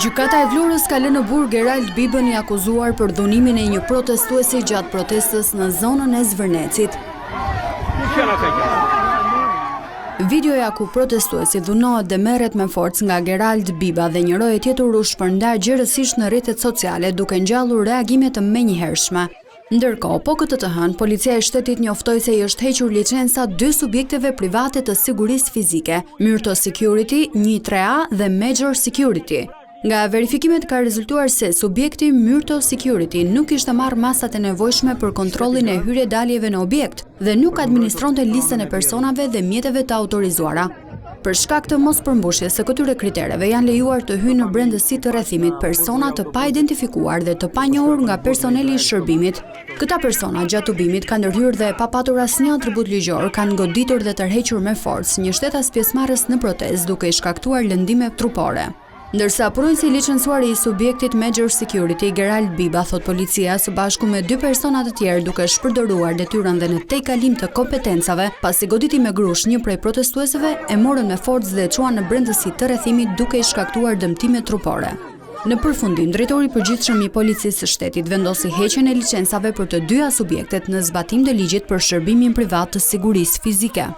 Gjykata e Vlorës ka lënë në burg Gerald Bibën i akuzuar për dhunimin e një protestuesi gjatë protestës në zonën e Zvërnecit. Videoja ku protestuesi dhunohet dhe merret me forcë nga Gerald Biba dhe një roje tjetër u shpërndar gjerësisht në rrjetet sociale duke ngjallur reagime të menjëhershme. Ndërkohë, po këtë të hënë, policia e shtetit njoftoi se i është hequr licenca 2 subjekteve private të sigurisë fizike, Myrto Security 13A dhe Major Security. Nga verifikimet ka rezultuar se subjekti Myrto Security nuk ishte marrë masat e nevojshme për kontrollin e hyrje-daljeve në objekt dhe nuk administronte listën e personave dhe mjeteve të autorizuara. Për shkak të mospërmbushjes së këtyre kritereve janë lejuar të hyjnë në brendësi të rrethimit persona të pa identifikuar dhe të panjohur nga personeli i shërbimit. Këta persona gjatë tubimit kanë ndërhyrë dhe pa patur asnjë atribut ligjor kanë goditur dhe tërhequr me forcë një shtetas pjesëmarrës në protestë duke i shkaktuar lëndime trupore. Ndërsa punonjësi i licencuar i subjektit Major Security Gerald Biba thot policia së bashku me 2 persona të tjerë duke shpërdoruar detyrën dhe në tejkalim të kompetencave, pasi goditi me grush një prej protestuesëve, e morën me forcë dhe e çuan në brendësi të rrethimit duke i shkaktuar dëmtime trupore. Në përfundim, drejtori i përgjithshëm i policisë së shtetit vendosi heqjen e licencave për të dyja subjektet në zbatim të ligjit për shërbimin privat të sigurisë fizike.